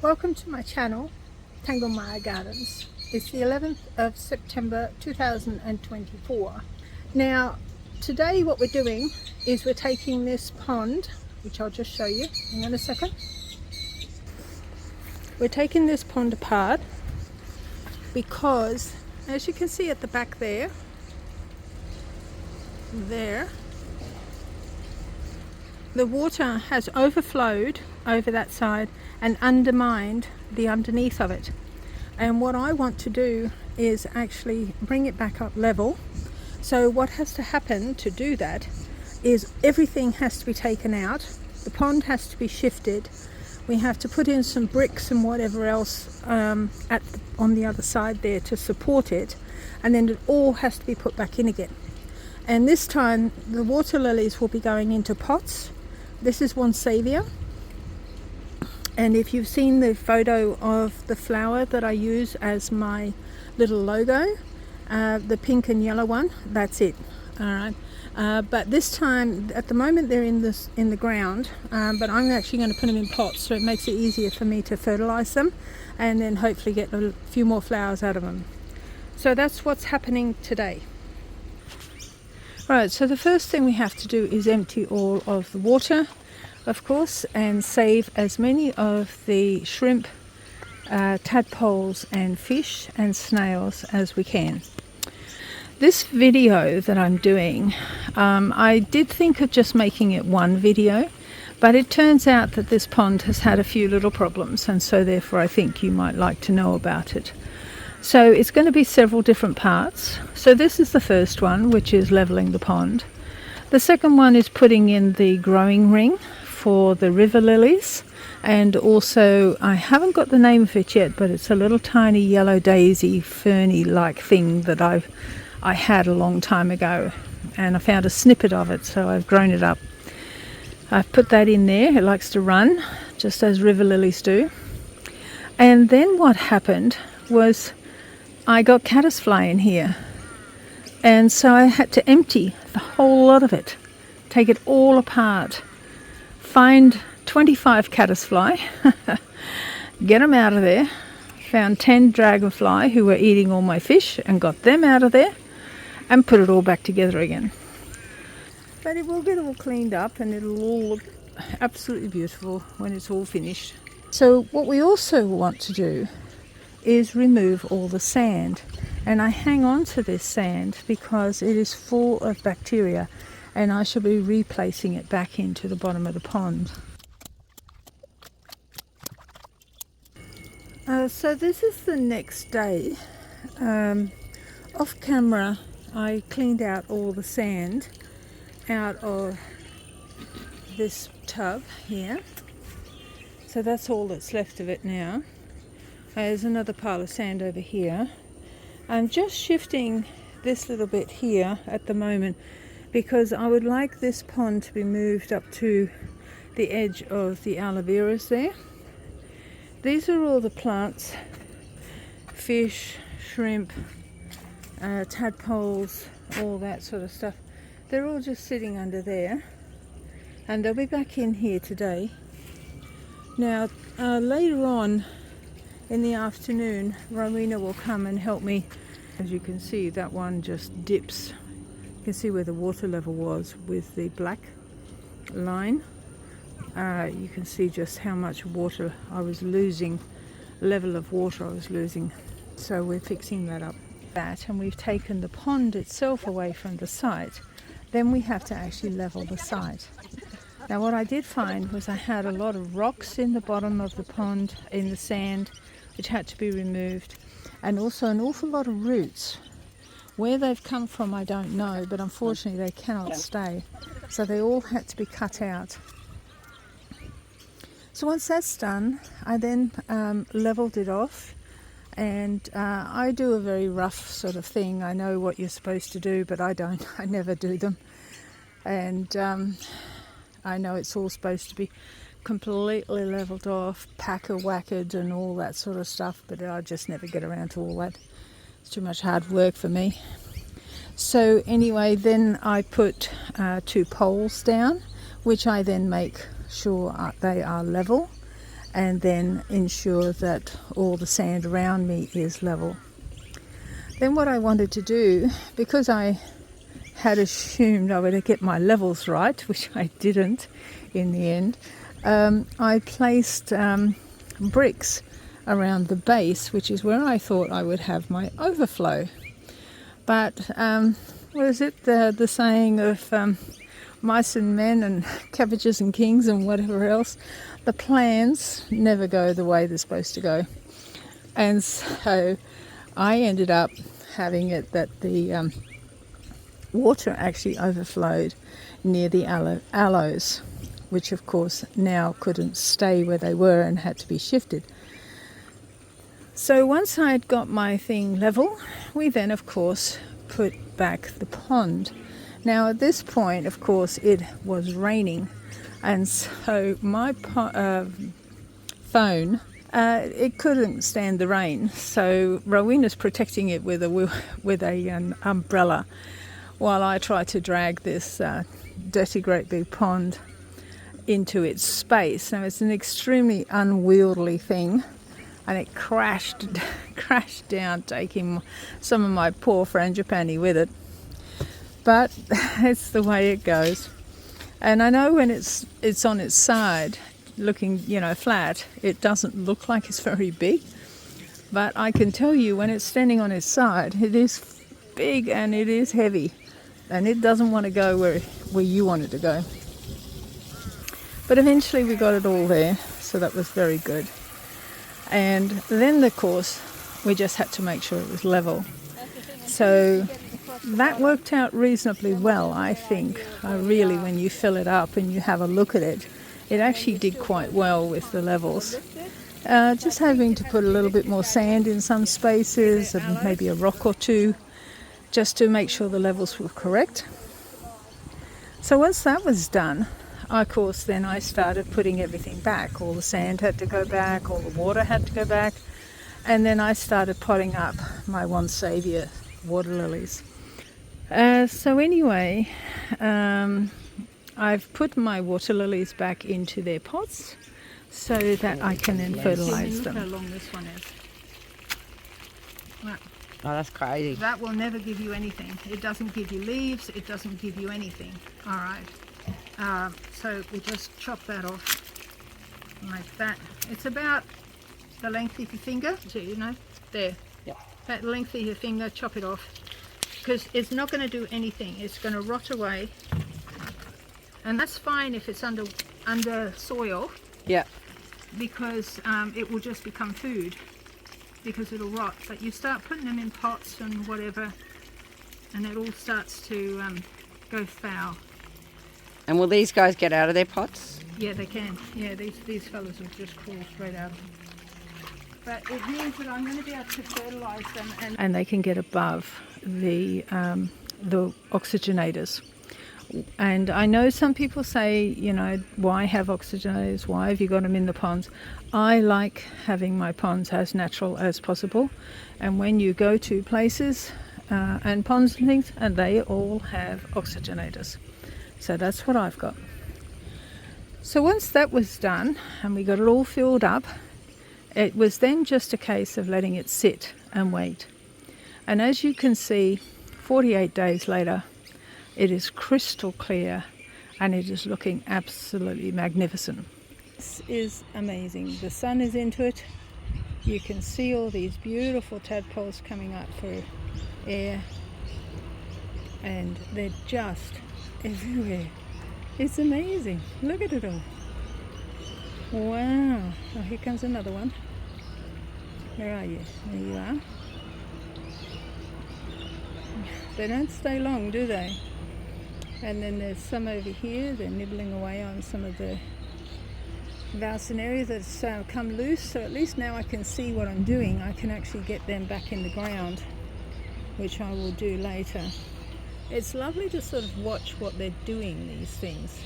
Welcome to my channel, Tangle Maya Gardens. It's the 11th of September 2024. Now today what we're doing is we're taking this pond, which I'll just show you in a second. We're taking this pond apart because, as you can see at the back there, the water has overflowed over that side and undermined the underneath of it. And what I want to do is actually bring it back up level. So what has to happen to do that is everything has to be taken out. The pond has to be shifted. We have to put in some bricks and whatever else on the other side there to support it. And then it all has to be put back in again. And this time the water lilies will be going into pots. This is Wanvisa, and if you've seen the photo of the flower that I use as my little logo, the pink and yellow one, that's it. All right, but this time, at the moment, they're in the ground, but I'm actually going to put them in pots, so it makes it easier for me to fertilize them, and then hopefully get a few more flowers out of them. So that's what's happening today. Right, so the first thing we have to do is empty all of the water, of course, and save as many of the shrimp, tadpoles and fish and snails as we can. This video that I'm doing, I did think of just making it one video, but it turns out that this pond has had a few little problems, and so therefore I think you might like to know about it. So it's going to be several different parts. So this is the first one, which is leveling the pond. The second one is putting in the growing ring for the river lilies, and also I haven't got the name of it yet, but it's a little tiny yellow daisy ferny like thing that I had a long time ago, and I found a snippet of it, so I've grown it up. I've put that in there. It likes to run just as river lilies do. And then what happened was I got caddisfly in here, and so I had to empty the whole lot of it, take it all apart, find 25 caddisfly, get them out of there, found 10 dragonfly who were eating all my fish and got them out of there, and put it all back together again. But it will get all cleaned up and it'll all look absolutely beautiful when it's all finished. So what we also want to do is remove all the sand, and I hang on to this sand because it is full of bacteria, and I shall be replacing it back into the bottom of the pond. So this is the next day. Off camera I cleaned out all the sand out of this tub here, so that's all that's left of it now. There's another pile of sand over here. I'm just shifting this little bit here at the moment because I would like this pond to be moved up to the edge of the aloe veras there. These are all the plants, fish, shrimp, tadpoles, all that sort of stuff. They're all just sitting under there, and they'll be back in here today. Now later on in the afternoon, Rowena will come and help me. As you can see, that one just dips. You can see where the water level was with the black line. You can see just how much water I was losing, level of water I was losing. So we're fixing that up. And we've taken the pond itself away from the site. Then we have to actually level the site. Now what I did find was I had a lot of rocks in the bottom of the pond, in the sand, which had to be removed, and also an awful lot of roots. Where they've come from I don't know, but unfortunately they cannot stay, so they all had to be cut out. So once that's done, I then leveled it off, and I do a very rough sort of thing. I know what you're supposed to do, but I don't. I never do them, and I know it's all supposed to be completely leveled off, whacked and all that sort of stuff, but I just never get around to all that. It's too much hard work for me. So anyway, then I put 2 poles down, which I then make sure they are level, and then ensure that all the sand around me is level. Then what I wanted to do, because I had assumed I would get my levels right, which I didn't in the end, I placed bricks around the base, which is where I thought I would have my overflow. But what is it, the saying of mice and men and cabbages and kings and whatever else, the plans never go the way they're supposed to go. And so I ended up having it that the water actually overflowed near the aloes, which of course now couldn't stay where they were and had to be shifted. So once I'd got my thing level, we then of course put back the pond. Now at this point, of course, it was raining, and so my phone, it couldn't stand the rain. So Rowena's protecting it with an umbrella, while I try to drag this dirty great big pond into its space. Now it's an extremely unwieldy thing, and it crashed down, taking some of my poor frangipani with it. But it's the way it goes. And I know when it's on its side, looking, flat, it doesn't look like it's very big. But I can tell you, when it's standing on its side, it is big and it is heavy. And it doesn't want to go where you want it to go. But eventually we got it all there, so that was very good. And then, of course, we just had to make sure it was level. So that worked out reasonably well, I think. Really, when you fill it up and you have a look at it, it actually did quite well with the levels. Just having to put a little bit more sand in some spaces and maybe a rock or two, just to make sure the levels were correct. So once that was done, of course, then I started putting everything back. All the sand had to go back, all the water had to go back, and then I started potting up my One Saviour water lilies. So anyway, I've put my water lilies back into their pots so that I can then fertilise them. Look how long this one is. Right. Oh, that's crazy. That will never give you anything. It doesn't give you leaves. It doesn't give you anything. All right. So we just chop that off like that. It's about the length of your finger. There. Yeah. That length of your finger, chop it off. Because it's not going to do anything. It's going to rot away. And that's fine if it's under soil. Yeah. Because it will just become food. Because it'll rot. But you start putting them in pots and whatever, and it all starts to go foul. And will these guys get out of their pots? Yeah, they can. Yeah, these fellas will just crawl straight out. But it means that I'm going to be able to fertilise them, and they can get above the oxygenators. And I know some people say, why have oxygenators? Why have you got them in the ponds? I like having my ponds as natural as possible. And when you go to places and ponds and things, and they all have oxygenators. So that's what I've got. So once that was done and we got it all filled up, it was then just a case of letting it sit and wait. And as you can see, 48 days later, it is crystal clear and it is looking absolutely magnificent. This is amazing. The sun is into it. You can see all these beautiful tadpoles coming up for air, and they're just everywhere. It's amazing. Look at it all. Wow. Oh, here comes another one. Where are you? There you are. They don't stay long, do they? And then there's some over here. They're nibbling away on some of the Valsinaria that's come loose. So at least now I can see what I'm doing. I can actually get them back in the ground, which I will do later. It's lovely to sort of watch what they're doing, these things.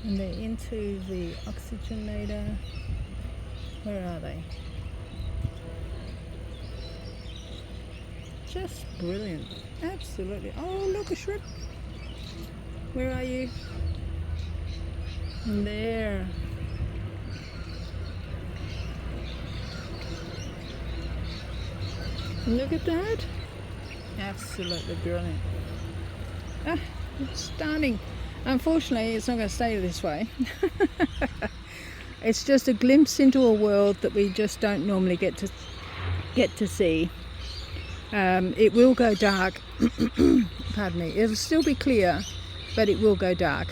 And they're into the oxygenator. Where are they? Just brilliant. Absolutely. Oh, look, a shrimp. Where are you? There. Look at that. Absolutely brilliant. Ah, it's stunning. Unfortunately, it's not going to stay this way. It's just a glimpse into a world that we just don't normally get to see. It will go dark. Pardon me. It'll still be clear, but it will go dark.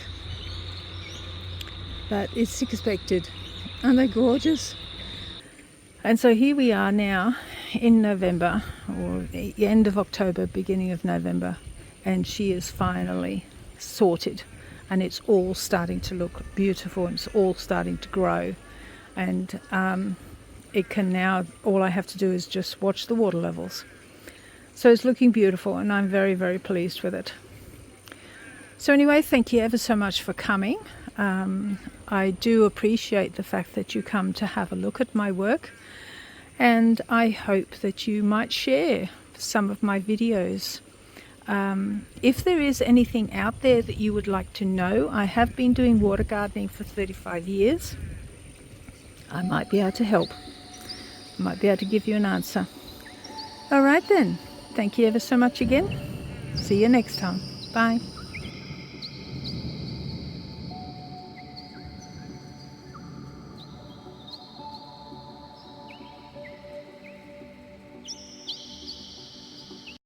But it's expected. Aren't they gorgeous? And so here we are now in November, or the end of October, beginning of November, and she is finally sorted, and it's all starting to look beautiful, and it's all starting to grow, and it can now, all I have to do is just watch the water levels. So it's looking beautiful, and I'm very, very pleased with it. So anyway, thank you ever so much for coming. I do appreciate the fact that you come to have a look at my work, and I hope that you might share some of my videos. If there is anything out there that you would like to know, I have been doing water gardening for 35 years. I might be able to help. I might be able to give you an answer. All right then. Thank you ever so much again. See you next time. Bye.